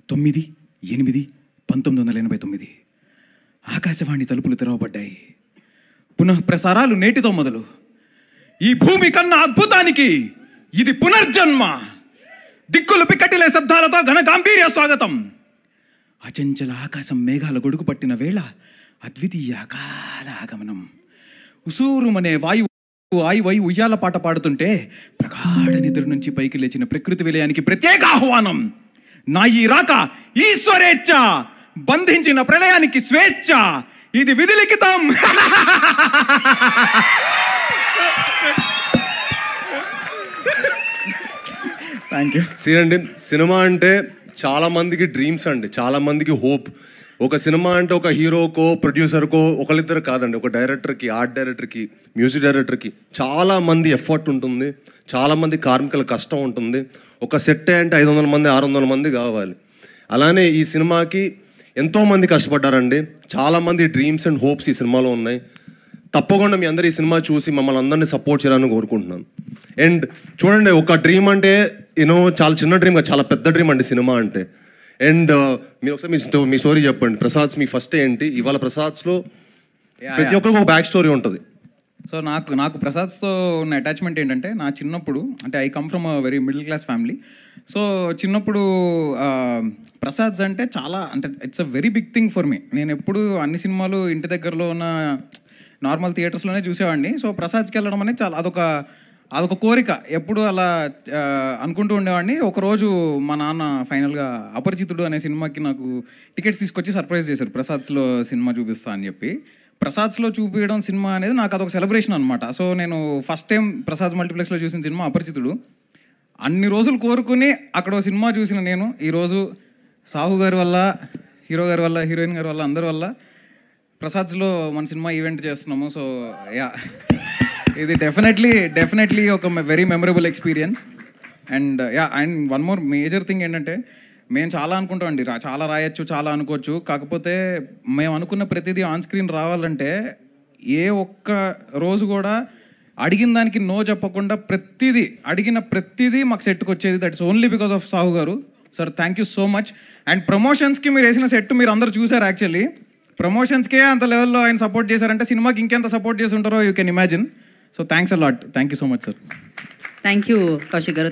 9/8/1989 ఆకాశవాణి తలుపులు తెరవబడ్డాయి. పునః ప్రసారాలు నేటితో మొదలు. ఈ భూమి కన్నా అద్భుతానికి ఇది పునర్జన్మ. దిక్కులు పిక్కటిలే శబ్దాలతో ఘన గాంభీర్య స్వాగతం. అచంచల ఆకాశం మేఘాల గొడుగు పట్టిన వేళ అద్వితీయ అకాల ఆగమనం. ఉసూరుమనే వాయువు ఆయువై ఉయ్యాల పాట పాడుతుంటే ప్రగాఢ నిద్ర నుంచి పైకి లేచిన ప్రకృతి విలయానికి ప్రత్యేక ఆహ్వానం. నా ఈ రాక ఈశ్వరేచ్ఛ, బంధించిన ప్రళయానికి స్వేచ్ఛ. ఇది విధిలిఖితం. Thank you. సీనండి, సినిమా అంటే చాలా మందికి డ్రీమ్స్ అండి, చాలా మందికి హోప్. ఒక సినిమా అంటే ఒక హీరోకో ప్రొడ్యూసర్కో ఒకళ్ళిద్దరు కాదండి, ఒక డైరెక్టర్కి, ఆర్ట్ డైరెక్టర్కి, మ్యూజిక్ డైరెక్టర్కి చాలా మంది ఎఫర్ట్ ఉంటుంది, చాలా మంది కార్మికుల కష్టం ఉంటుంది. ఒక సెట్ అంటే 500 మంది 600 మంది కావాలి. అలానే ఈ సినిమాకి ఎంతోమంది కష్టపడ్డారండి. చాలామంది డ్రీమ్స్ అండ్ హోప్స్ ఈ సినిమాలో ఉన్నాయి. తప్పకుండా మీ అందరూ ఈ సినిమా చూసి మమ్మల్ని అందరినీ సపోర్ట్ చేయాలని కోరుకుంటున్నాను. అండ్ చూడండి, ఒక డ్రీమ్ అంటే చాలా చిన్న డ్రీమ్ కాదు, చాలా పెద్ద డ్రీమ్ అండి సినిమా అంటే. అండ్ మీరు ఒకసారి మీ స్టోరీ చెప్పండి. ప్రసాద్స్ మీ ఫస్ట్ ఏంటి? ఇవాళ ప్రసాద్స్లో ప్రతి ఒక్కరికి ఒక బ్యాక్ స్టోరీ ఉంటుంది. సో నాకు ప్రసాద్స్తో ఉన్న అటాచ్మెంట్ ఏంటంటే, నా చిన్నప్పుడు అంటే I come from a very middle class family. So చిన్నప్పుడు ప్రసాద్స్ అంటే చాలా అంటే it's a very big thing for me. నేను ఎప్పుడు అన్ని సినిమాలు ఇంటి దగ్గరలో ఉన్న నార్మల్ థియేటర్స్లోనే చూసేవాడిని. సో ప్రసాద్స్కి వెళ్ళడం అనేది చాలా అదొక కోరిక. ఎప్పుడు అలా అనుకుంటూ ఉండేవాడిని. ఒకరోజు మా నాన్న ఫైనల్గా అపరిచితుడు అనే సినిమాకి నాకు టికెట్స్ తీసుకొచ్చి సర్ప్రైజ్ చేశారు, ప్రసాద్స్లో సినిమా చూపిస్తా అని చెప్పి. ప్రసాద్స్లో చూపించడం సినిమా అనేది నాకు అదొక సెలబ్రేషన్ అనమాట. సో నేను ఫస్ట్ టైం ప్రసాద్ మల్టీప్లెక్స్లో చూసిన సినిమా అపరిచితుడు. అన్ని రోజులు కోరుకుని అక్కడ సినిమా చూసిన నేను ఈరోజు సాహు గారి వల్ల, హీరో గారి వల్ల, హీరోయిన్ గారి వల్ల, అందరి వల్ల ప్రసాద్స్లో మన సినిమా ఈవెంట్ చేస్తున్నాము. సో యా, ఇది డెఫినెట్లీ ఒక very memorable experience. And one more major thing ఏంటంటే, మేము చాలా అనుకుంటామండి, చాలా రాయొచ్చు, చాలా అనుకోవచ్చు. కాకపోతే మేము అనుకున్న ప్రతిదీ ఆన్ స్క్రీన్ రావాలంటే ఏ ఒక్క రోజు కూడా అడిగిన దానికి నో చెప్పకుండా అడిగిన ప్రతిదీ మాకు సెట్కి వచ్చేది. That's only because of Sahu garu. Sir thank you so much. And ప్రమోషన్స్కి మీరు వేసిన సెట్ మీరు అందరూ చూసారు. యాక్చువల్లీ ప్రమోషన్స్కే అంత లెవెల్లో ఆయన సపోర్ట్ చేశారంటే సినిమాకి ఇంకెంత సపోర్ట్ చేసి ఉంటారో you can imagine. So thanks a lot. Thank you so much sir. Thank you Kaushik గారు.